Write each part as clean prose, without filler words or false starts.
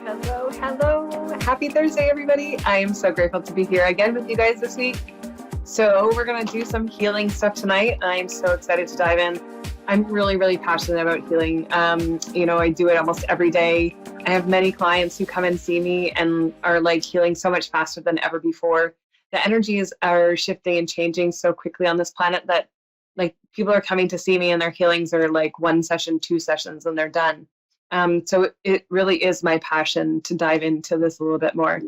Hello, hello. Happy Thursday, everybody. I am so grateful to be here again with you guys this week. So we're going to do some healing stuff tonight. I'm so excited to dive in. I'm really, really passionate about healing. I do it almost every day. I have many clients who come and see me and are like healing so much faster than ever before. The energies are shifting and changing so quickly on this planet that like people are coming to see me and their healings are like 1 session, 2 sessions, and they're done. So it really is my passion to dive into this a little bit more.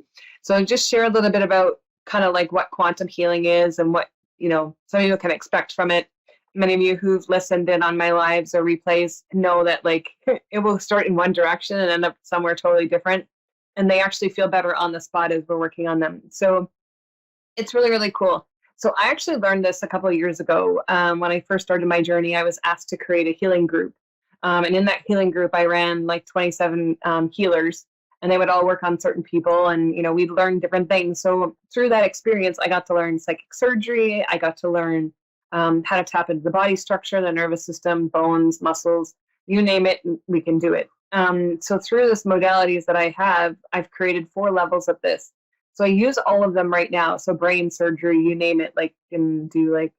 So I'll just share a little bit about kind of like what quantum healing is and what, some of you can expect from it. Many of you who've listened in on my lives or replays know that like it will start in one direction and end up somewhere totally different. And they actually feel better on the spot as we're working on them. So it's really, really cool. So I actually learned this a couple of years ago. When I first started my journey, I was asked to create a healing group. And in that healing group, I ran like 27 healers, and they would all work on certain people. And, we'd learn different things. So through that experience, I got to learn psychic surgery. I got to learn how to tap into the body structure, the nervous system, bones, muscles, you name it, we can do it. So through this modalities that I have, I've created 4 levels of this. So I use all of them right now. So brain surgery, you name it, like can do like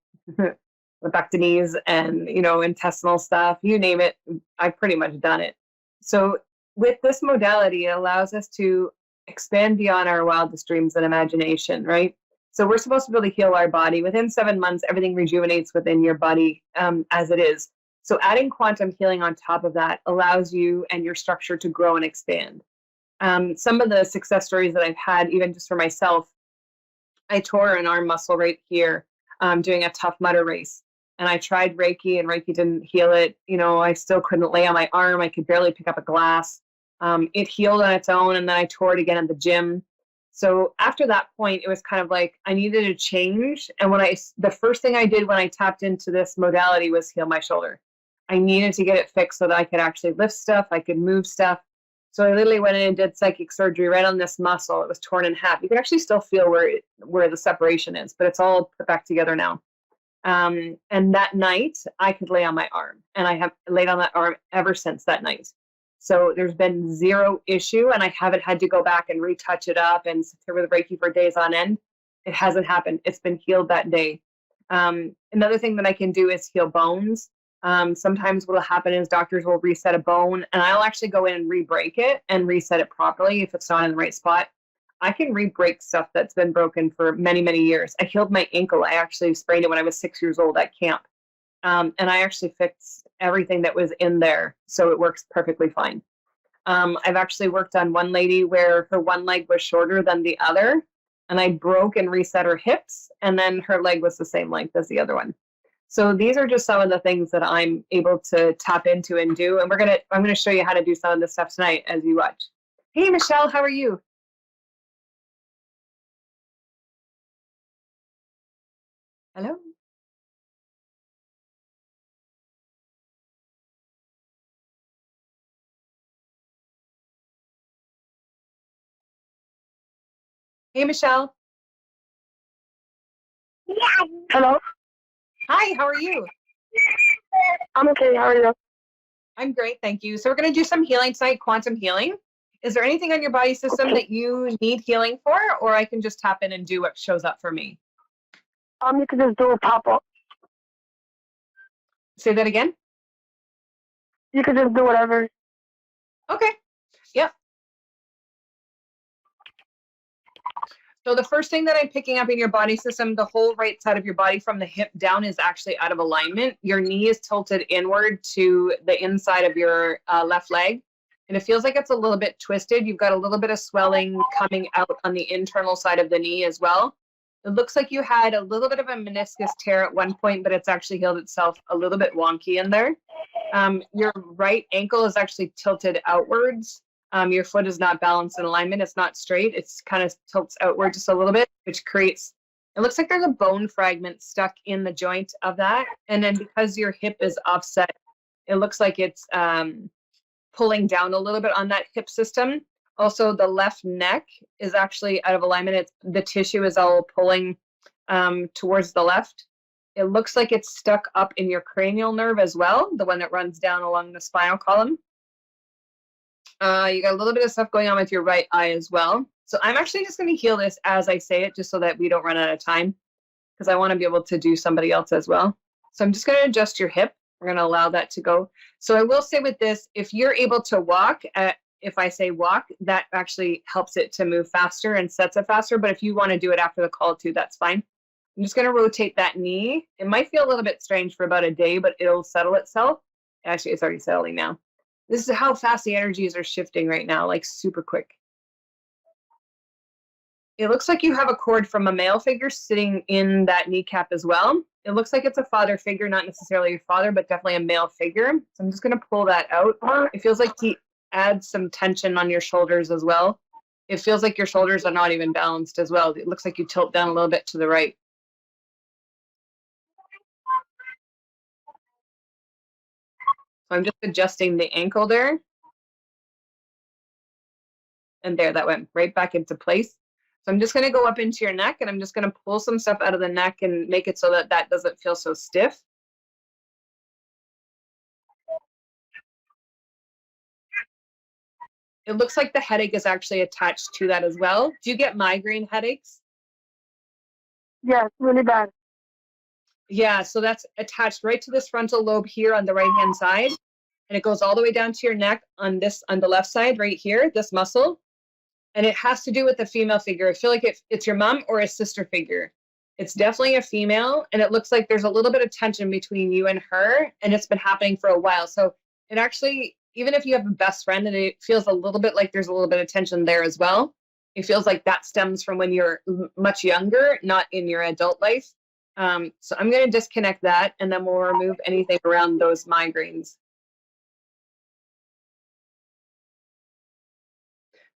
lobectomies and, intestinal stuff, you name it. I've pretty much done it. So with this modality, it allows us to expand beyond our wildest dreams and imagination, right? So we're supposed to be able to heal our body. Within 7 months, everything rejuvenates within your body as it is. So adding quantum healing on top of that allows you and your structure to grow and expand. Some of the success stories that I've had, even just for myself, I tore an arm muscle right here doing a Tough Mudder race. And I tried Reiki and Reiki didn't heal it. I still couldn't lay on my arm. I could barely pick up a glass. It healed on its own, and then I tore it again at the gym. So after that point, it was kind of like I needed a change. And the first thing I did when I tapped into this modality was heal my shoulder. I needed to get it fixed so that I could actually lift stuff, I could move stuff. So I literally went in and did psychic surgery right on this muscle. It was torn in half. You can actually still feel where the separation is, but it's all put back together now. And that night, I could lay on my arm, and I have laid on that arm ever since that night. So there's been zero issue, and I haven't had to go back and retouch it up and sit there with Reiki for days on end. It hasn't happened. It's been healed that day. Another thing that I can do is heal bones. Sometimes what will happen is doctors will reset a bone, and I'll actually go in and re-break it and reset it properly if it's not in the right spot. I can re-break stuff that's been broken for many, many years. I healed my ankle. I actually sprained it when I was 6 years old at camp. And I actually fixed everything that was in there, so it works perfectly fine. I've actually worked on one lady where her one leg was shorter than the other, and I broke and reset her hips, and then her leg was the same length as the other one. So these are just some of the things that I'm able to tap into and do. And I'm gonna show you how to do some of this stuff tonight as you watch. Hey, Michelle, how are you? Hello? Hey, Michelle. Hello. Hi, how are you? I'm okay. How are you? I'm great, thank you. So we're going to do some healing tonight, quantum healing. Is there anything on your body system that you need healing for, or I can just tap in and do what shows up for me? You can just do a pop up. Say that again? You can just do whatever. Okay. Yep. So the first thing that I'm picking up in your body system, the whole right side of your body from the hip down is actually out of alignment. Your knee is tilted inward to the inside of your left leg. And it feels like it's a little bit twisted. You've got a little bit of swelling coming out on the internal side of the knee as well. It looks like you had a little bit of a meniscus tear at one point, but it's actually healed itself a little bit wonky in there. Your right ankle is actually tilted outwards. Your foot is not balanced in alignment. It's not straight. It's kind of tilts outward just a little bit, which creates, it looks like there's a bone fragment stuck in the joint of that. And then because your hip is offset, it looks like it's pulling down a little bit on that hip system. Also, the left neck is actually out of alignment. The tissue is all pulling towards the left. It looks like it's stuck up in your cranial nerve as well, the one that runs down along the spinal column. You got a little bit of stuff going on with your right eye as well. So I'm actually just going to heal this as I say it, just so that we don't run out of time, because I want to be able to do somebody else as well. So I'm just going to adjust your hip. We're going to allow that to go. So I will say with this, if you're able to walk, if I say walk, that actually helps it to move faster and sets it faster. But if you want to do it after the call too, that's fine. I'm just going to rotate that knee. It might feel a little bit strange for about a day, but it'll settle itself. Actually, it's already settling now. This is how fast the energies are shifting right now, like super quick. It looks like you have a cord from a male figure sitting in that kneecap as well. It looks like it's a father figure, not necessarily your father, but definitely a male figure. So I'm just going to pull that out. It feels like he adds some tension on your shoulders as well. It feels like your shoulders are not even balanced as well. It looks like you tilt down a little bit to the right. So I'm just adjusting the ankle there. And there, that went right back into place. So I'm just going to go up into your neck, and I'm just going to pull some stuff out of the neck and make it so that that doesn't feel so stiff. It looks like the headache is actually attached to that as well. Do you get migraine headaches? Yes, really bad. Yeah, so that's attached right to this frontal lobe here on the right-hand side. And it goes all the way down to your neck on the left side right here, this muscle. And it has to do with the female figure. I feel like it's your mom or a sister figure. It's definitely a female, and it looks like there's a little bit of tension between you and her, and it's been happening for a while. So it actually, even if you have a best friend, and it feels a little bit like there's a little bit of tension there as well, it feels like that stems from when you're much younger, not in your adult life. So I'm going to disconnect that, and then we'll remove anything around those migraines.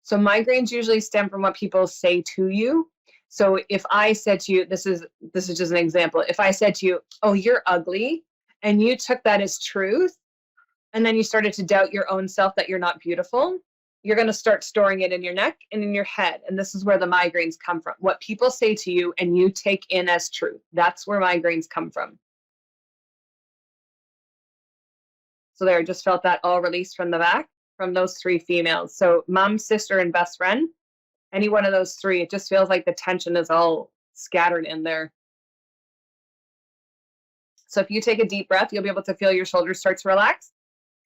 So migraines usually stem from what people say to you. So if I said to you, this is just an example. If I said to you, "Oh, you're ugly," and you took that as truth, and then you started to doubt your own self that you're not beautiful, you're going to start storing it in your neck and in your head. And this is where the migraines come from. What people say to you and you take in as truth. That's where migraines come from. So there, I just felt that all released from the back from those three females. So mom, sister, and best friend. Any one of those three, it just feels like the tension is all scattered in there. So if you take a deep breath, you'll be able to feel your shoulders start to relax.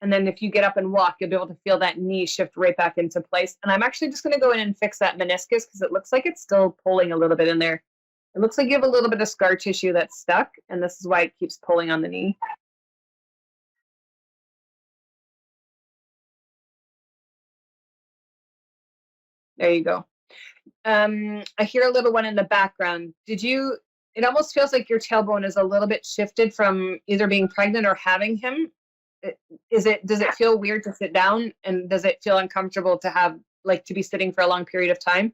And then if you get up and walk, you'll be able to feel that knee shift right back into place. And I'm actually just going to go in and fix that meniscus because it looks like it's still pulling a little bit in there. It looks like you have a little bit of scar tissue that's stuck, and this is why it keeps pulling on the knee. There you go. I hear a little one in the background. It almost feels like your tailbone is a little bit shifted from either being pregnant or having him. Does it feel weird to sit down, and does it feel uncomfortable to to be sitting for a long period of time?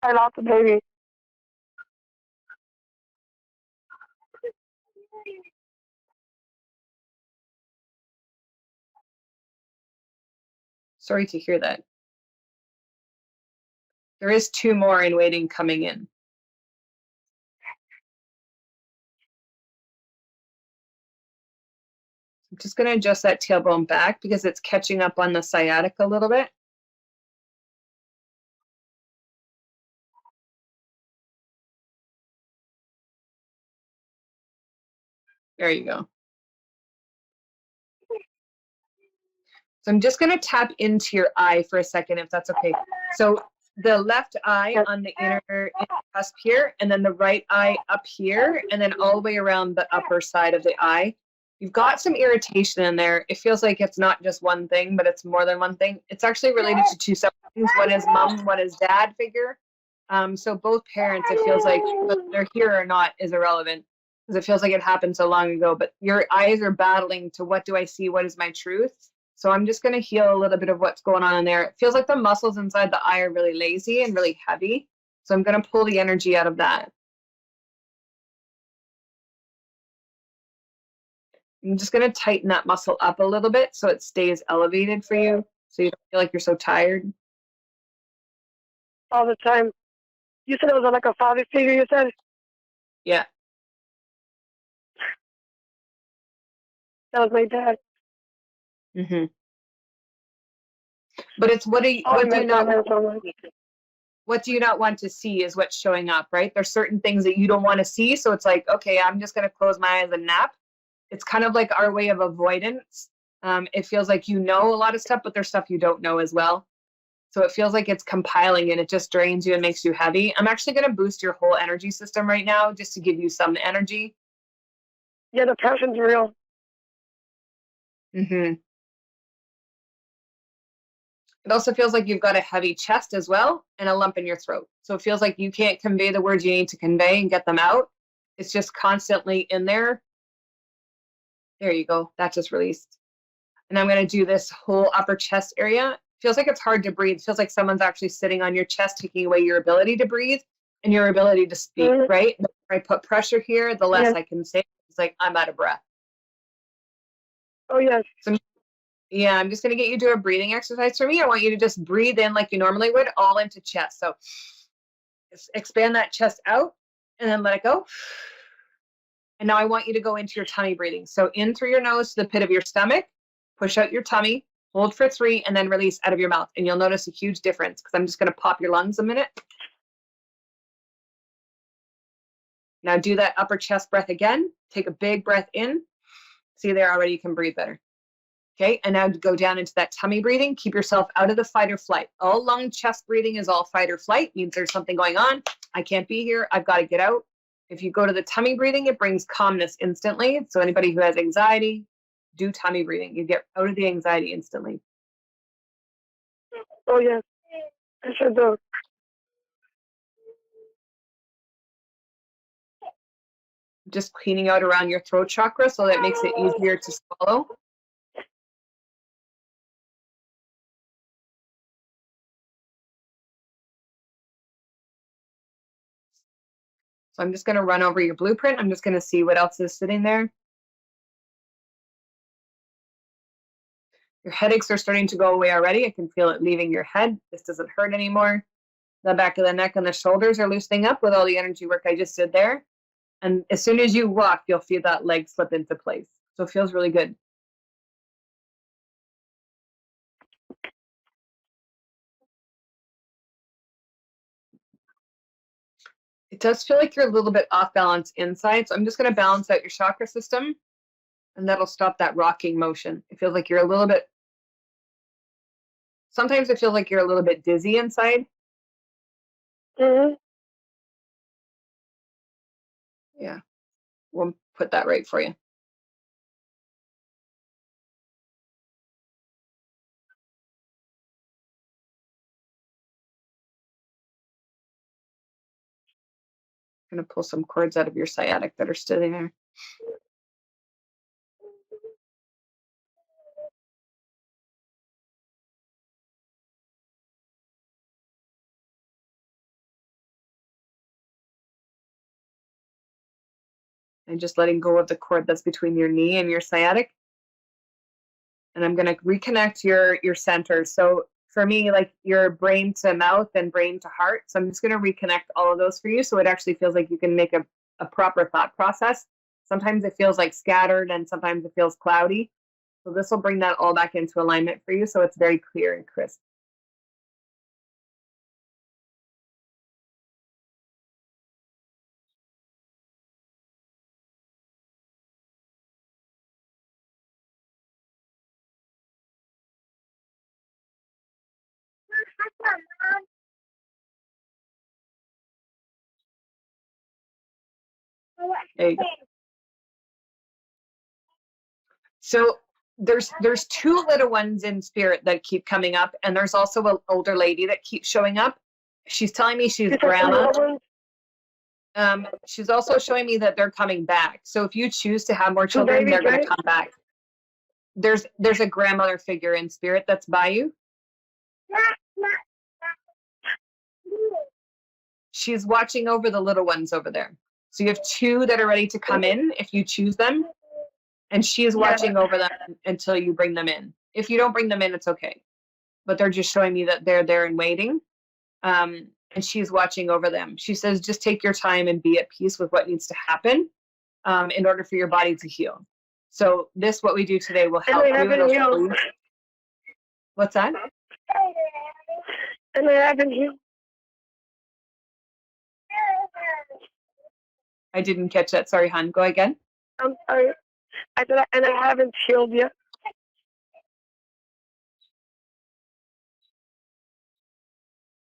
I lost the baby. Sorry to hear that. There is 2 more in waiting coming in. I'm just going to adjust that tailbone back because it's catching up on the sciatica a little bit. There you go. So I'm just going to tap into your eye for a second, if that's okay. So the left eye on the inner cusp here, and then the right eye up here, and then all the way around the upper side of the eye. You've got some irritation in there. It feels like it's not just one thing, but it's more than one thing. It's actually related to 2 separate things. One is mom, one is dad figure. So both parents, it feels like, whether they're here or not, is irrelevant because it feels like it happened so long ago. But your eyes are battling to, what do I see? What is my truth? So I'm just going to heal a little bit of what's going on in there. It feels like the muscles inside the eye are really lazy and really heavy. So I'm going to pull the energy out of that. I'm just going to tighten that muscle up a little bit so it stays elevated for you, so you don't feel like you're so tired. All the time. You said it was like a father figure, you said? Yeah. That was my dad. Mm-hmm. But it's what do you Oh, I miss that man so much. what do you not want to see is what's showing up, right? There's certain things that you don't want to see. So it's like, okay, I'm just going to close my eyes and nap. It's kind of like our way of avoidance. It feels like you know a lot of stuff, but there's stuff you don't know as well. So it feels like it's compiling and it just drains you and makes you heavy. I'm actually going to boost your whole energy system right now just to give you some energy. Yeah, the passion's real. Mm-hmm. It also feels like you've got a heavy chest as well and a lump in your throat. So it feels like you can't convey the words you need to convey and get them out. It's just constantly in there. There you go. That just released. And I'm going to do this whole upper chest area. Feels like it's hard to breathe. Feels like someone's actually sitting on your chest, taking away your ability to breathe and your ability to speak, right? The more I put pressure here, the less I can say. It's like I'm out of breath. Oh, yes. So yeah, I'm just going to get you to do a breathing exercise for me. I want you to just breathe in like you normally would, all into chest. So just expand that chest out and then let it go. And now I want you to go into your tummy breathing. So in through your nose to the pit of your stomach, push out your tummy, hold for 3, and then release out of your mouth. And you'll notice a huge difference because I'm just going to pop your lungs a minute. Now do that upper chest breath again. Take a big breath in. See there, already you can breathe better. Okay, and now go down into that tummy breathing. Keep yourself out of the fight or flight. All lung chest breathing is all fight or flight. Means there's something going on. I can't be here. I've got to get out. If you go to the tummy breathing, it brings calmness instantly. So anybody who has anxiety, do tummy breathing. You get out of the anxiety instantly. Oh, yes. I should do. Just cleaning out around your throat chakra so that makes it easier to swallow. So I'm just going to run over your blueprint. I'm just going to see what else is sitting there. Your headaches are starting to go away already. I can feel it leaving your head. This doesn't hurt anymore. The back of the neck and the shoulders are loosening up with all the energy work I just did there. And as soon as you walk, you'll feel that leg slip into place. So it feels really good. It does feel like you're a little bit off balance inside. So I'm just going to balance out your chakra system and that'll stop that rocking motion. It feels like you're a little bit, sometimes it feels like you're a little bit dizzy inside. Mm-hmm. Yeah, we'll put that right for you. I'm going to pull some cords out of your sciatic that are still there. And just letting go of the cord that's between your knee and your sciatic. And I'm going to reconnect your centers. So for me, like your brain to mouth and brain to heart. So I'm just going to reconnect all of those for you. So it actually feels like you can make a proper thought process. Sometimes it feels like scattered and sometimes it feels cloudy. So this will bring that all back into alignment for you. So it's very clear and crisp. There you go. So there's 2 little ones in spirit that keep coming up, and there's also an older lady that keeps showing up. She's telling me she's grandma. She's also showing me that they're coming back. So if you choose to have more children, they're going to come back. There's a grandmother figure in spirit that's by you. She's watching over the little ones over there. So you have 2 that are ready to come in if you choose them. And she is watching over them until you bring them in. If you don't bring them in, it's okay. But they're just showing me that they're there and waiting. And she's watching over them. She says, just take your time and be at peace with what needs to happen in order for your body to heal. So what we do today will help you. What's that? and I haven't healed. I didn't catch that. Sorry, hon. Go again. I'm sorry. I said, and I haven't healed yet.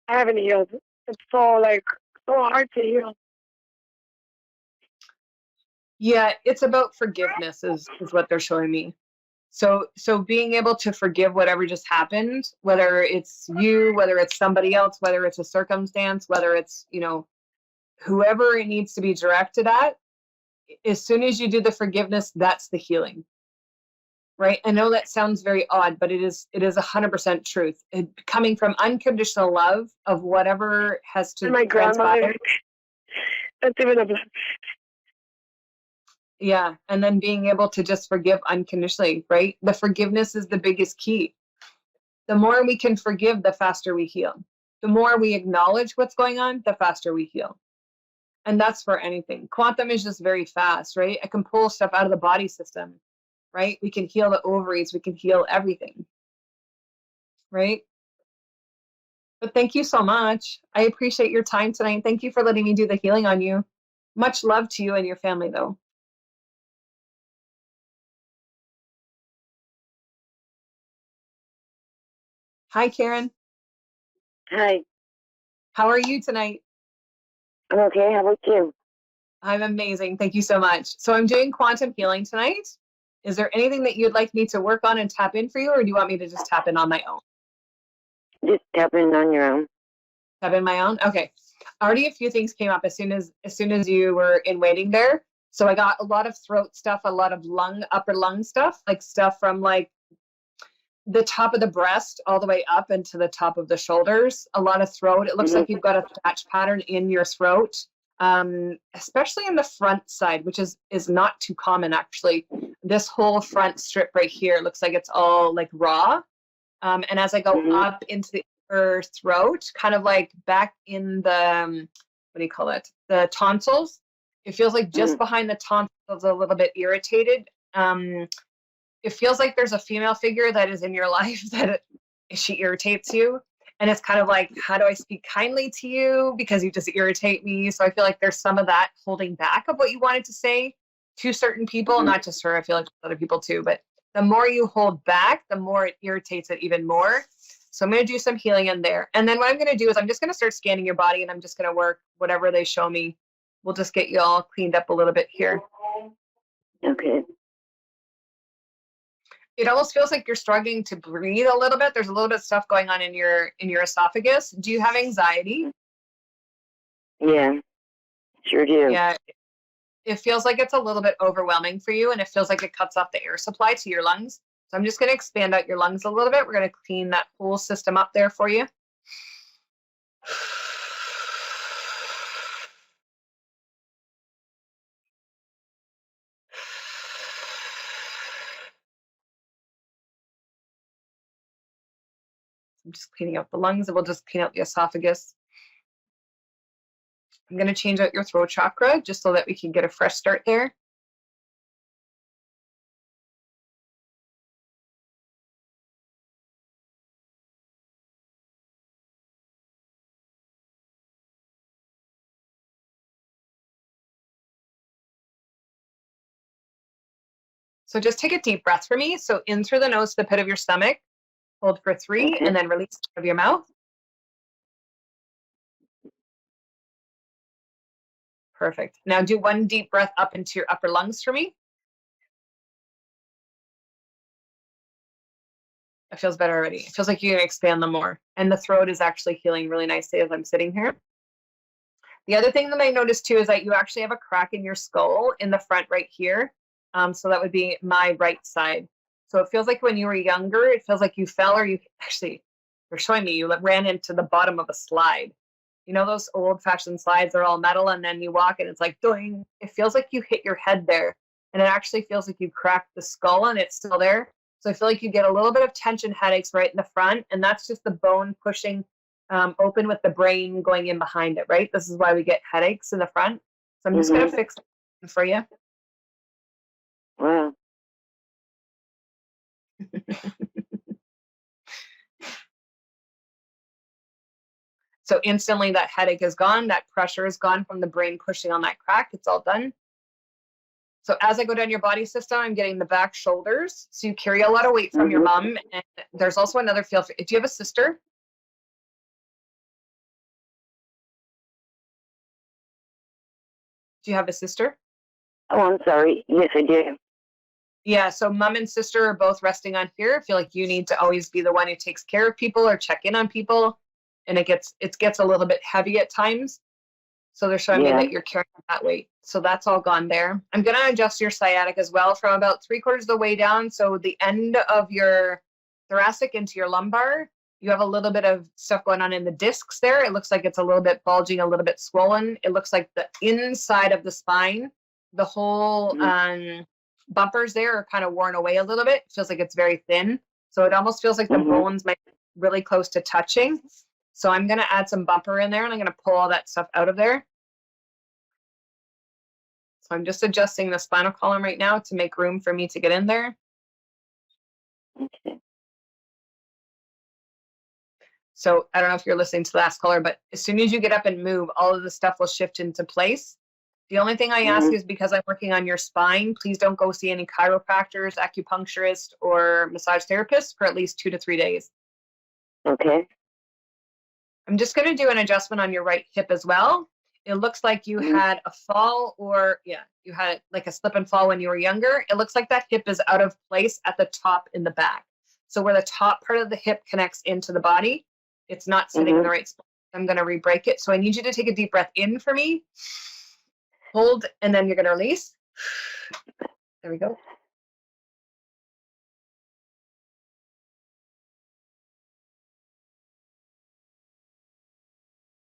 I haven't healed. It's so hard to heal. Yeah, it's about forgiveness is what they're showing me. So being able to forgive whatever just happened, whether it's you, whether it's somebody else, whether it's a circumstance, whether it's, whoever it needs to be directed at, as soon as you do the forgiveness, that's the healing. Right? I know that sounds very odd, but it is 100% truth. Coming from unconditional love of whatever has And to my grandmother, transpire. that's even a blessing. Yeah, and then being able to just forgive unconditionally, right? The forgiveness is the biggest key. The more we can forgive, the faster we heal. The more we acknowledge what's going on, the faster we heal. And that's for anything. Quantum is just very fast, right? It can pull stuff out of the body system, right? We can heal the ovaries, we can heal everything, right? But thank you so much. I appreciate your time tonight. Thank you for letting me do the healing on you. Much love to you and your family, though. Hi, Karen. Hi. How are you tonight? I'm okay. How about you? I'm amazing. Thank you so much. So I'm doing quantum healing tonight. Is there anything that you'd like me to work on and tap in for you, or do you want me to just tap in on my own? Just tapping on your own. Tap in my own? Okay. Already a few things came up as soon as you were in waiting there. So I got a lot of throat stuff, a lot of upper lung stuff, like stuff from like the top of the breast all the way up into the top of the shoulders, a lot of throat. It looks like you've got a thatch pattern in your throat, especially in the front side, which is not too common actually. This whole front strip right here looks like it's all like raw. And as I go up into the upper throat, kind of like back in the, what do you call it? The tonsils. It feels like just behind the tonsils, a little bit irritated. It feels like there's a female figure that is in your life that she irritates you. And it's kind of like, how do I speak kindly to you? Because you just irritate me. So I feel like there's some of that holding back of what you wanted to say to certain people, not just her. I feel like other people too. But the more you hold back, the more it irritates it even more. So I'm going to do some healing in there. And then what I'm going to do is I'm just going to start scanning your body, and I'm just going to work whatever they show me. We'll just get you all cleaned up a little bit here. Okay. It almost feels like you're struggling to breathe a little bit. There's a little bit of stuff going on in your esophagus. Do you have anxiety? Yeah, sure do. Yeah. It feels like it's a little bit overwhelming for you, and it feels like it cuts off the air supply to your lungs. So I'm just going to expand out your lungs a little bit. We're going to clean that whole system up there for you. I'm just cleaning out the lungs, and we'll just clean out the esophagus. I'm going to change out your throat chakra just so that we can get a fresh start there. So just take a deep breath for me. So in through the nose to the pit of your stomach, hold for 3, and then release out of your mouth. Perfect. Now do one deep breath up into your upper lungs for me. It feels better already. It feels like you can expand them more. And the throat is actually healing really nicely as I'm sitting here. The other thing that I noticed too is that you actually have a crack in your skull in the front right here. So that would be my right side. So it feels like when you were younger, it feels like you fell, or you actually, they're showing me you ran into the bottom of a slide. You know those old-fashioned slides are all metal, and then you walk and it's like doing. It feels like you hit your head there, and it actually feels like you cracked the skull and it's still there. So I feel like you get a little bit of tension headaches right in the front, and that's just the bone pushing open with the brain going in behind it, right? This is why we get headaches in the front. So I'm just going to fix it for you. Wow. So instantly that headache is gone. That pressure is gone from the brain pushing on that crack. It's all done. So as I go down your body system, I'm getting the back shoulders. So you carry a lot of weight from your mom. And there's also another feel. Do you have a sister? Do you have a sister? Oh, I'm sorry. Yes, I do. Yeah, so mom and sister are both resting on here. I feel like you need to always be the one who takes care of people or check in on people. And it gets a little bit heavy at times. So they're showing me that you're carrying that weight. So that's all gone there. I'm going to adjust your sciatic as well from about 3/4 of the way down. So the end of your thoracic into your lumbar, you have a little bit of stuff going on in the discs there. It looks like it's a little bit bulging, a little bit swollen. It looks like the inside of the spine, the whole bumpers there are kind of worn away a little bit. It feels like it's very thin. So it almost feels like the bones might be really close to touching. So I'm going to add some bumper in there and I'm going to pull all that stuff out of there. So I'm just adjusting the spinal column right now to make room for me to get in there. Okay. So I don't know if you're listening to the last caller, but as soon as you get up and move, all of the stuff will shift into place. The only thing I ask is because I'm working on your spine, please don't go see any chiropractors, acupuncturists, or massage therapists for at least 2 to 3 days. Okay. I'm just going to do an adjustment on your right hip as well. It looks like you had a fall you had like a slip and fall when you were younger. It looks like that hip is out of place at the top in the back. So where the top part of the hip connects into the body, it's not sitting in the right spot. I'm going to re-break it. So I need you to take a deep breath in for me. Hold, and then you're going to release. There we go.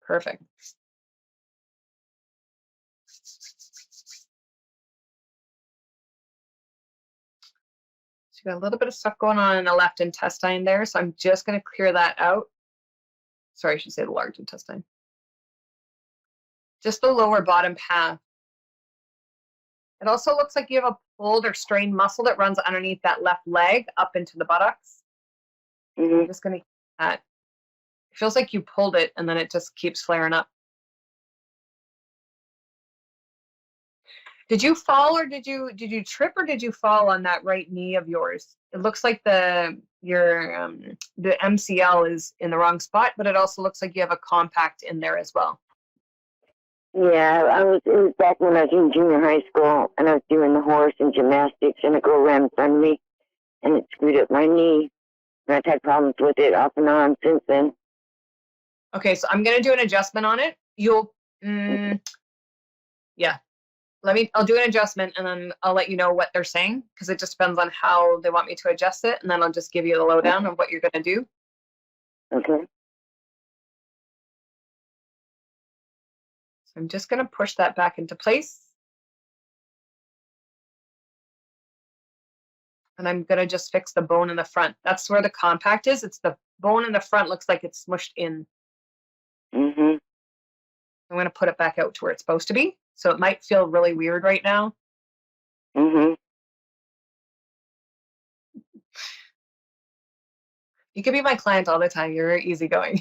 Perfect. So you got a little bit of stuff going on in the left intestine there. So I'm just going to clear that out. Sorry, I should say the large intestine. Just the lower bottom half. It also looks like you have a pulled or strained muscle that runs underneath that left leg up into the buttocks. I'm just going to that. It feels like you pulled it and then it just keeps flaring up. Did you fall or did you trip or did you fall on that right knee of yours? It looks like the MCL is in the wrong spot, but it also looks like you have a compact in there as well. Yeah, it was back when I was in junior high school and I was doing the horse and gymnastics and a girl ran in front of me and it screwed up my knee. And I've had problems with it off and on since then. Okay, so I'm going to do an adjustment on it. Yeah. I'll do an adjustment and then I'll let you know what they're saying because it just depends on how they want me to adjust it. And then I'll just give you the lowdown of what you're going to do. Okay. So I'm just going to push that back into place. And I'm going to just fix the bone in the front. That's where the compact is. It's the bone in the front looks like it's smushed in. I'm going to put it back out to where it's supposed to be. So it might feel really weird right now. You could be my client all the time. You're very easygoing.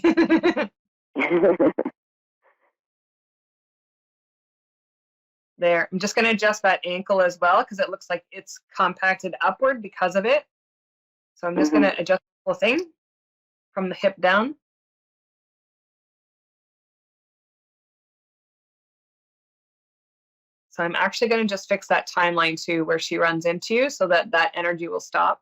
There. I'm just going to adjust that ankle as well because it looks like it's compacted upward because of it. So I'm just going to adjust the whole thing from the hip down. So I'm actually going to just fix that timeline too where she runs into you so that that energy will stop.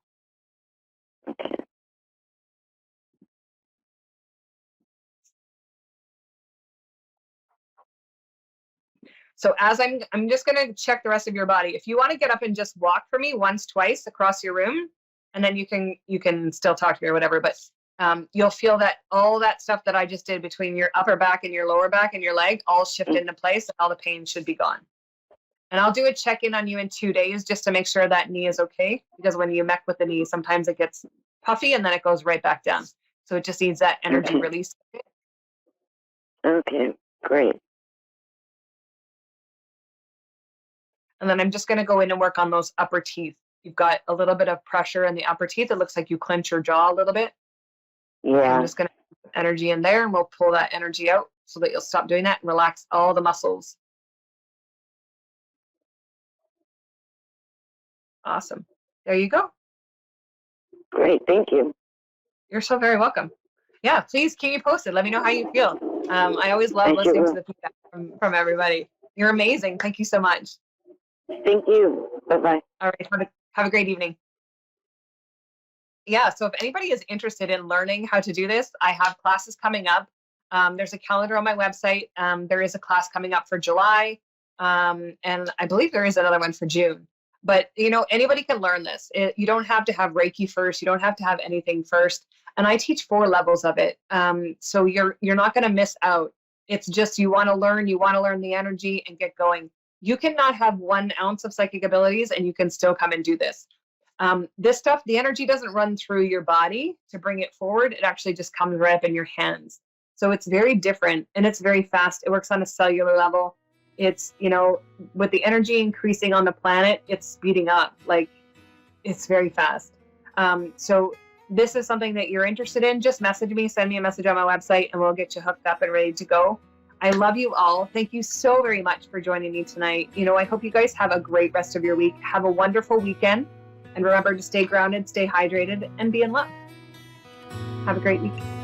So as I'm just going to check the rest of your body. If you want to get up and just walk for me once, twice across your room, and then you can still talk to me or whatever, but you'll feel that all that stuff that I just did between your upper back and your lower back and your leg all shift into place and all the pain should be gone. And I'll do a check-in on you in 2 days just to make sure that knee is okay. Because when you mech with the knee, sometimes it gets puffy and then it goes right back down. So it just needs that energy release. Okay, great. And then I'm just going to go in and work on those upper teeth. You've got a little bit of pressure in the upper teeth. It looks like you clench your jaw a little bit. Yeah. I'm just going to energy in there, and we'll pull that energy out so that you'll stop doing that and relax all the muscles. Awesome. There you go. Great, thank you. You're so very welcome. Yeah, please keep me posted. Let me know how you feel. I always love I listening sure to the feedback from everybody. You're amazing. Thank you so much. Thank you. Bye-bye. All right. Have a great evening. Yeah, so if anybody is interested in learning how to do this, I have classes coming up. There's a calendar on my website. There is a class coming up for July, and I believe there is another one for June. But anybody can learn this. You don't have to have Reiki first. You don't have to have anything first. And I teach 4 levels of it, so you're not going to miss out. It's just you want to learn. You want to learn the energy and get going. You cannot have 1 ounce of psychic abilities, and you can still come and do this. This stuff, the energy doesn't run through your body to bring it forward. It actually just comes right up in your hands. So it's very different and it's very fast. It works on a cellular level. It's, with the energy increasing on the planet, it's speeding up. Like, it's very fast. So this is something that you're interested in, just message me, send me a message on my website, and we'll get you hooked up and ready to go. I love you all. Thank you so very much for joining me tonight. I hope you guys have a great rest of your week. Have a wonderful weekend. And remember to stay grounded, stay hydrated, and be in love. Have a great week.